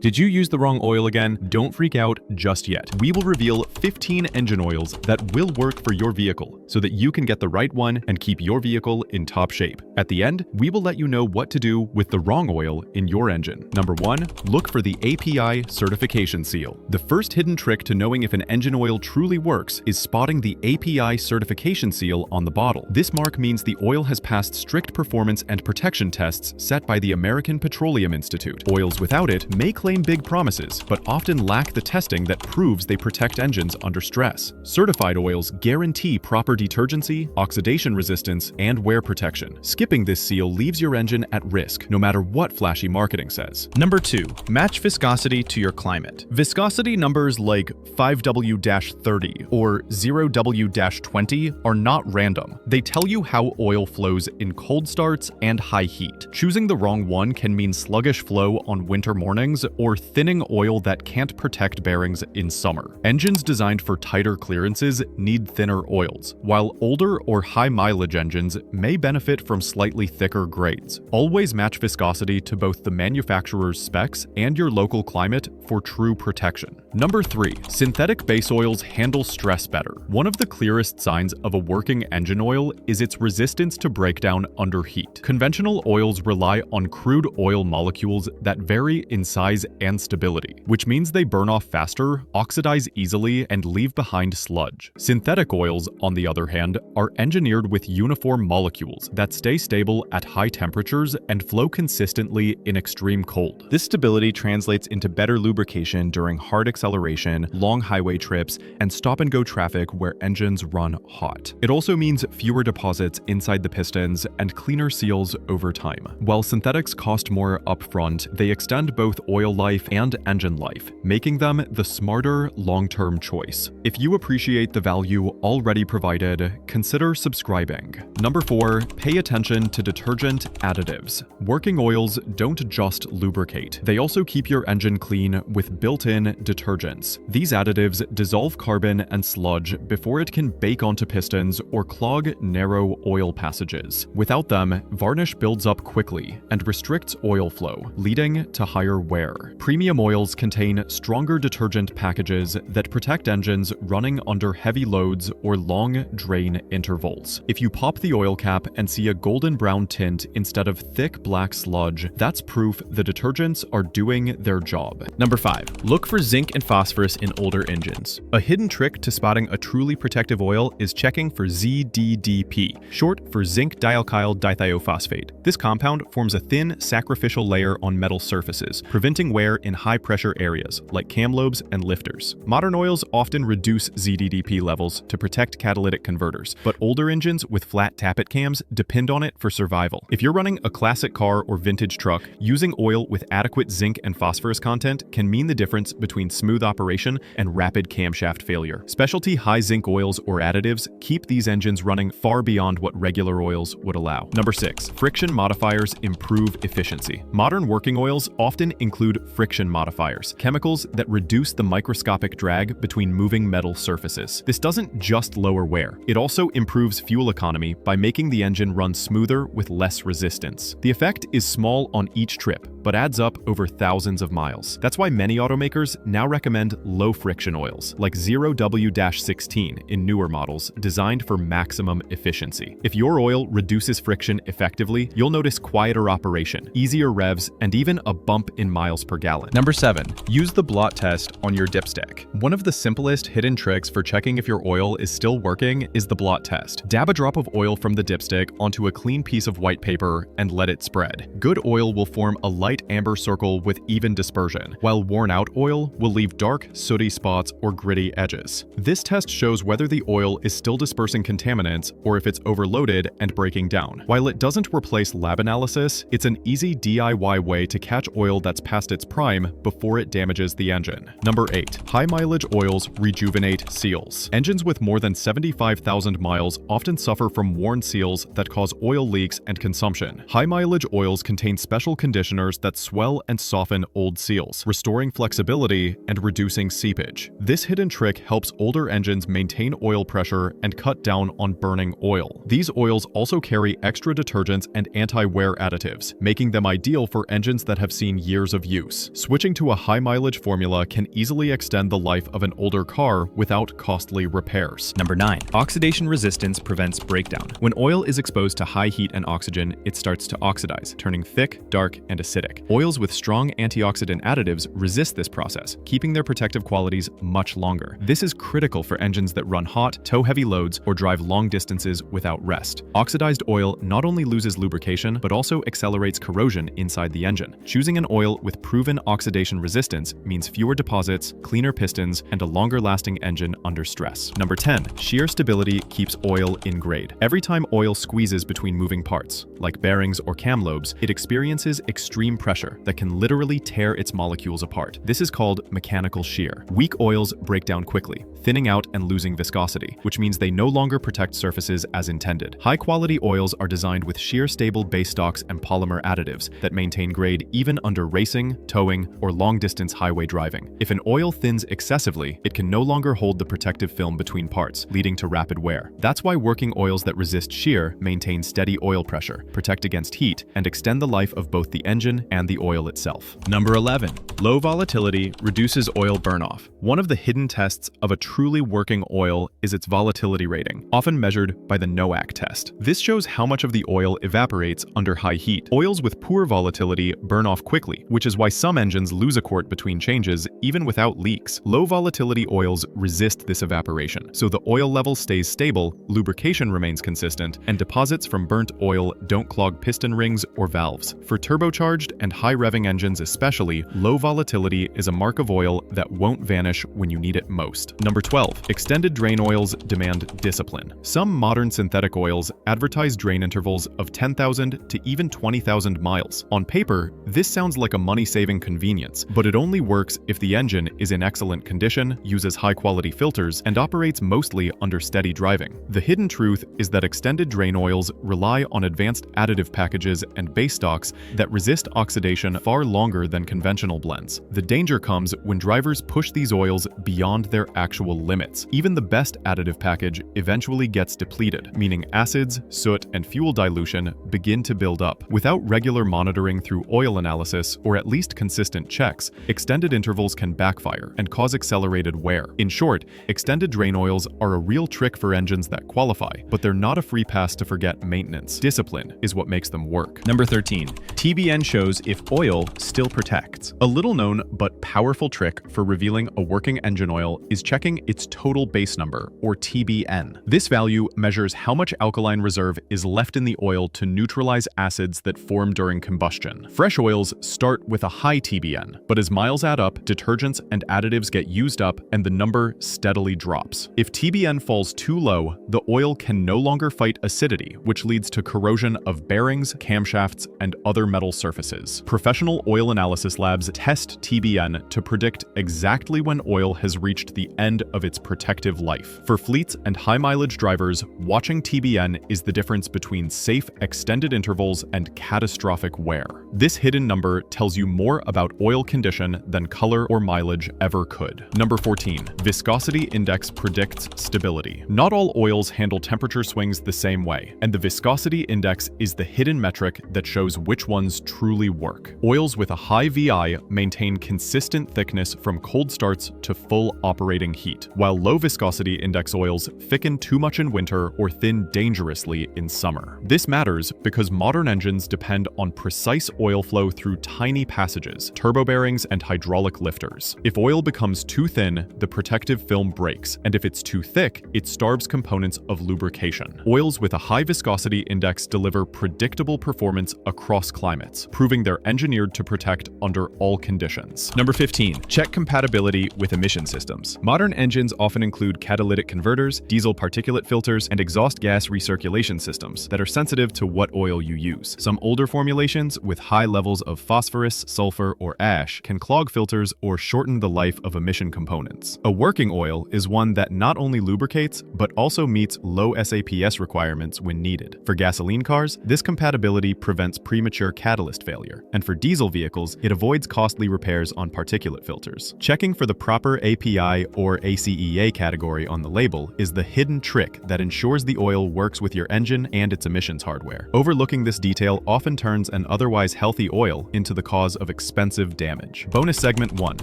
Did you use the wrong oil again? Don't freak out just yet. We will reveal 15 engine oils that will work for your vehicle so that you can get the right one and keep your vehicle in top shape. At the end, we will let you know what to do with the wrong oil in your engine. Number 1, look for the API certification seal. The first hidden trick to knowing if an engine oil truly works is spotting the API certification seal on the bottle. This mark means the oil has passed strict performance and protection tests set by the American Petroleum Institute. Oils without it may claim big promises, but often lack the testing that proves they protect engines under stress. Certified oils guarantee proper detergency, oxidation resistance, and wear protection. Skipping this seal leaves your engine at risk, no matter what flashy marketing says. Number 2, match viscosity to your climate. Viscosity numbers like 5W-30 or 0W-20 are not random. They tell you how oil flows in cold starts and high heat. Choosing the wrong one can mean sluggish flow on winter mornings or thinning oil that can't protect bearings in summer. Engines designed for tighter clearances need thinner oils, while older or high-mileage engines may benefit from slightly thicker grades. Always match viscosity to both the manufacturer's specs and your local climate for true protection. Number 3, synthetic base oils handle stress better. One of the clearest signs of a working engine oil is its resistance to breakdown under heat. Conventional oils rely on crude oil molecules that vary in size and stability, which means they burn off faster, oxidize easily, and leave behind sludge. Synthetic oils, on the other hand, are engineered with uniform molecules that stay stable at high temperatures and flow consistently in extreme cold. This stability translates into better lubrication during hard acceleration, long highway trips, and stop-and-go traffic where engines run hot. It also means fewer deposits inside the pistons and cleaner seals over time. While synthetics cost more upfront, they extend both oil life and engine life, making them the smarter long-term choice. If you appreciate the value already provided, consider subscribing. Number 4, pay attention to detergent additives. Working oils don't just lubricate. They also keep your engine clean with built-in detergents. These additives dissolve carbon and sludge before it can bake onto pistons or clog narrow oil passages. Without them, varnish builds up quickly and restricts oil flow, leading to higher wear. Premium oils contain stronger detergent packages that protect engines running under heavy loads or long drain intervals. If you pop the oil cap and see a golden brown tint instead of thick black sludge, that's proof the detergents are doing their job. Number 5, look for zinc and phosphorus in older engines. A hidden trick to spotting a truly protective oil is checking for ZDDP, short for zinc dialkyl dithiophosphate. This compound forms a thin, sacrificial layer on metal surfaces, preventing wear in high-pressure areas like cam lobes and lifters. Modern oils often reduce ZDDP levels to protect catalytic converters, but older engines with flat tappet cams depend on it for survival. If you're running a classic car or vintage truck, using oil with adequate zinc and phosphorus content can mean the difference between smooth operation and rapid camshaft failure. Specialty high zinc oils or additives keep these engines running far beyond what regular oils would allow. Number 6, friction modifiers improve efficiency. Modern working oils often include friction modifiers, chemicals that reduce the microscopic drag between moving metal surfaces. This doesn't just lower wear, it also improves fuel economy by making the engine run smoother with less resistance. The effect is small on each trip, but adds up over thousands of miles. That's why many automakers now recommend low friction oils, like 0W-16 in newer models, designed for maximum efficiency. If your oil reduces friction effectively, you'll notice quieter operation, easier revs, and even a bump in miles per gallon. Number 7, use the blot test on your dipstick. One of the simplest hidden tricks for checking if your oil is still working is the blot test. Dab a drop of oil from the dipstick onto a clean piece of white paper and let it spread. Good oil will form a light amber circle with even dispersion, while worn out oil will leave dark, sooty spots or gritty edges. This test shows whether the oil is still dispersing contaminants or if it's overloaded and breaking down. While it doesn't replace lab analysis, it's an easy DIY way to catch oil that's past its prime before it damages the engine. Number 8, high mileage oils rejuvenate seals. Engines with more than 75,000 miles often suffer from worn seals that cause oil leaks and consumption. High mileage oils contain special conditioners that swell and soften old seals, restoring flexibility and and reducing seepage. This hidden trick helps older engines maintain oil pressure and cut down on burning oil. These oils also carry extra detergents and anti-wear additives, making them ideal for engines that have seen years of use. Switching to a high-mileage formula can easily extend the life of an older car without costly repairs. Number 9. Oxidation resistance prevents breakdown. When oil is exposed to high heat and oxygen, it starts to oxidize, turning thick, dark, and acidic. Oils with strong antioxidant additives resist this process, keeping their protective qualities much longer. This is critical for engines that run hot, tow heavy loads, or drive long distances without rest. Oxidized oil not only loses lubrication, but also accelerates corrosion inside the engine. Choosing an oil with proven oxidation resistance means fewer deposits, cleaner pistons, and a longer-lasting engine under stress. Number 10. Shear stability keeps oil in grade. Every time oil squeezes between moving parts, like bearings or cam lobes, it experiences extreme pressure that can literally tear its molecules apart. This is called mechanical shear. Weak oils break down quickly, thinning out and losing viscosity, which means they no longer protect surfaces as intended. High-quality oils are designed with shear-stable base stocks and polymer additives that maintain grade even under racing, towing, or long-distance highway driving. If an oil thins excessively, it can no longer hold the protective film between parts, leading to rapid wear. That's why working oils that resist shear maintain steady oil pressure, protect against heat, and extend the life of both the engine and the oil itself. Number 11. Low volatility reduces oil burn-off. One of the hidden tests of a truly working oil is its volatility rating, often measured by the NOAC test. This shows how much of the oil evaporates under high heat. Oils with poor volatility burn off quickly, which is why some engines lose a quart between changes even without leaks. Low volatility oils resist this evaporation, so the oil level stays stable, lubrication remains consistent, and deposits from burnt oil don't clog piston rings or valves. For turbocharged and high-revving engines especially, low volatility is a mark of oil that won't vanish when you need it most. Number 12. Extended drain oils demand discipline. Some modern synthetic oils advertise drain intervals of 10,000 to even 20,000 miles. On paper, this sounds like a money-saving convenience, but it only works if the engine is in excellent condition, uses high-quality filters, and operates mostly under steady driving. The hidden truth is that extended drain oils rely on advanced additive packages and base stocks that resist oxidation far longer than conventional blends. The danger comes when drivers push these oils beyond their actual limits. Even the best additive package eventually gets depleted, meaning acids, soot, and fuel dilution begin to build up. Without regular monitoring through oil analysis, or at least consistent checks, extended intervals can backfire and cause accelerated wear. In short, extended drain oils are a real trick for engines that qualify, but they're not a free pass to forget maintenance. Discipline is what makes them work. Number 13. TBN shows if oil still protects. A little-known but powerful trick for revealing a working engine oil is checking its total base number, or TBN. This value measures how much alkaline reserve is left in the oil to neutralize acids that form during combustion. Fresh oils start with a high TBN, but as miles add up, detergents and additives get used up and the number steadily drops. If TBN falls too low, the oil can no longer fight acidity, which leads to corrosion of bearings, camshafts, and other metal surfaces. Professional oil analysis labs test TBN to predict exactly when oil has reached the end of its protective life. For fleets and high-mileage drivers, watching TBN is the difference between safe extended intervals and catastrophic wear. This hidden number tells you more about oil condition than color or mileage ever could. Number 14. Viscosity index predicts stability. Not all oils handle temperature swings the same way, and the viscosity index is the hidden metric that shows which ones truly work. Oils with a high VI maintain consistent thickness from cold starts to full operating heat, while low viscosity index oils thicken too much in winter or thin dangerously in summer. This matters because modern engines depend on precise oil flow through tiny passages, turbo bearings, and hydraulic lifters. If oil becomes too thin, the protective film breaks, and if it's too thick, it starves components of lubrication. Oils with a high viscosity index deliver predictable performance across climates, proving they're engineered to protect under all conditions. Number 15. Check compatibility with emission systems. Modern engines often include catalytic converters, diesel particulate filters, and exhaust gas recirculation systems that are sensitive to what oil you use. Some older formulations with high levels of phosphorus, sulfur, or ash can clog filters or shorten the life of emission components. A working oil is one that not only lubricates, but also meets low SAPS requirements when needed. For gasoline cars, this compatibility prevents premature catalyst failure, and for diesel vehicles, it avoids costly repairs on particulate filters. Checking for the proper API or ACEA category on the label is the hidden trick that ensures the oil works with your engine and its emissions hardware. Overlooking this detail often turns an otherwise healthy oil into the cause of expensive damage. Bonus segment 1.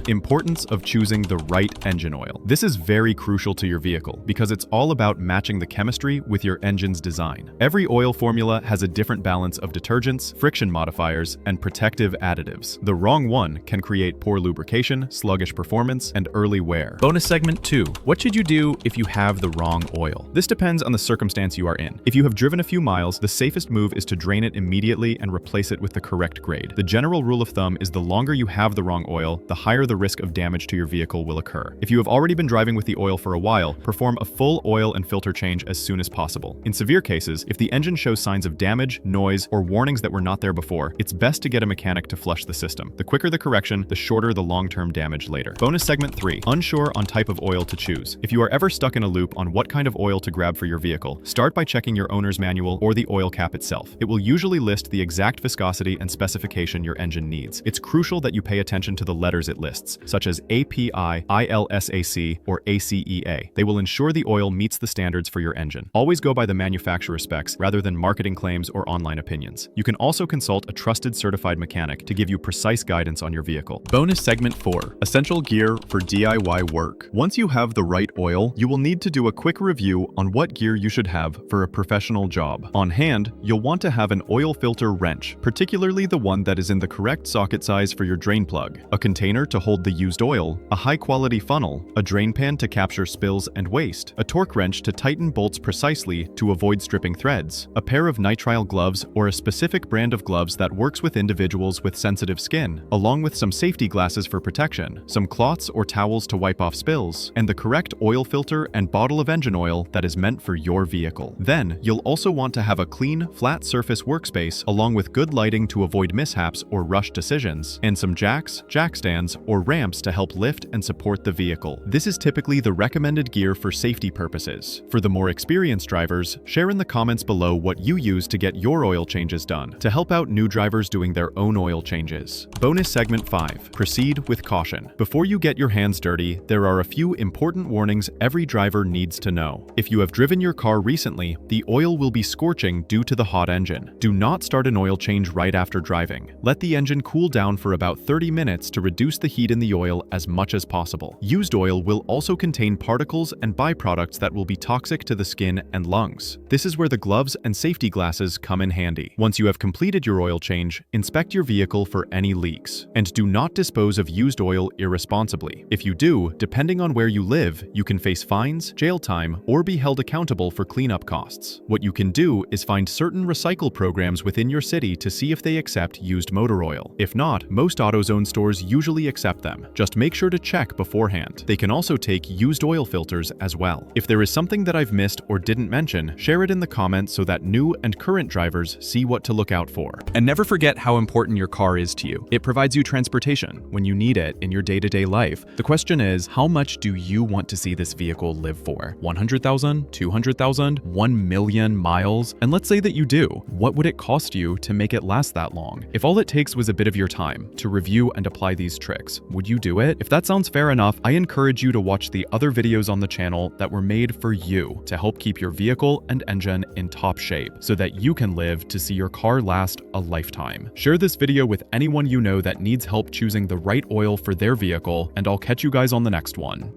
Importance of choosing the right engine oil. This is very crucial to your vehicle because it's all about matching the chemistry with your engine's design. Every oil formula has a different balance of detergents, friction modifiers, and protective additives. The wrong one can create poor lubrication, sluggish performance, and early wear. Bonus segment 2. What should you do if you have the wrong oil? This depends on the circumstance you are in. If you have driven a few miles, the safest move is to drain it immediately and replace it with the correct grade. The general rule of thumb is the longer you have the wrong oil, the higher the risk of damage to your vehicle will occur. If you have already been driving with the oil for a while, perform a full oil and filter change as soon as possible. In severe cases, if the engine shows signs of damage, noise, or warnings that were not there before, it's best to get a mechanic to flush the system. The quicker the correction, the shorter the long-term damage later. Bonus segment 3. Unsure on type of oil to choose. If you are ever stuck in a loop on what kind of oil to grab for your vehicle, start by checking your owner's manual or the oil cap itself. It will usually list the exact viscosity and specification your engine needs. It's crucial that you pay attention to the letters it lists, such as API, ILSAC, or ACEA. They will ensure the oil meets the standards for your engine. Always go by the manufacturer specs rather than marketing claims or online opinions. You can also consult a trusted certified mechanic to give you precise guidance on your vehicle. Bonus segment 4. Essential gear for DIY work. Once you have the right oil, you will need to do a quick review on what gear you should have for a professional job. On hand, you'll want to have an oil filter wrench, particularly the one that is in the correct socket size for your drain plug, a container to hold the used oil, a high-quality funnel, a drain pan to capture spills and waste, a torque wrench to tighten bolts precisely to avoid stripping threads, a pair of nitrile gloves or a specific brand of gloves that works with individuals with sensitive skin, along with some safety glasses for protection, some cloths or towels to wipe off spills, and the correct oil filter and bottle of engine oil that is meant for your vehicle. Then, you'll also want to have a clean, flat surface workspace along with good lighting to avoid mishaps or rushed decisions, and some jacks, jack stands, or ramps to help lift and support the vehicle. This is typically the recommended gear for safety purposes. For the more experienced drivers, share in the comments below what you use to get your oil changes done to help out new drivers doing their own oil changes. Bonus segment 5. Proceed with caution. Before you get your hands dirty, there are a few important warnings every driver needs to know. If you have driven your car recently, the oil will be scorching due to the hot engine. Do not start an oil change right after driving. Let the engine cool down for about 30 minutes to reduce the heat in the oil as much as possible. Used oil will also contain particles and byproducts that will be toxic to the skin and lungs. This is where the gloves and safety glasses come in handy. Once you have completed your oil change, inspect your vehicle for any leaks. And do not dispose of used oil irresponsibly. If you do, depending on where you live, you can face fines, jail time, or be held accountable for cleanup costs. What you can do is find certain recycle programs within your city to see if they accept used motor oil. If not, most AutoZone stores usually accept them. Just make sure to check beforehand. They can also take used oil filters as well. If there is something that I've missed or didn't mention, share it in the comments so that new and current drivers see what to look out for. And never forget how important your car is to you. It provides you transportation when you need it in your day-to-day life. The question is, how much do you want to see this vehicle live for? 100,000, 200,000, 1 million miles? And let's say that you do. What would it cost you to make it last that long? If all it takes was a bit of your time to review and apply these tricks, would you do it? If that sounds fair enough, I encourage you to watch the other videos on the channel that were made for you to help keep your vehicle and engine in top shape so that you can live to see your car last a lifetime. Share this video with anyone you know that needs help choosing the right oil for their vehicle, and I'll catch you guys on the next one.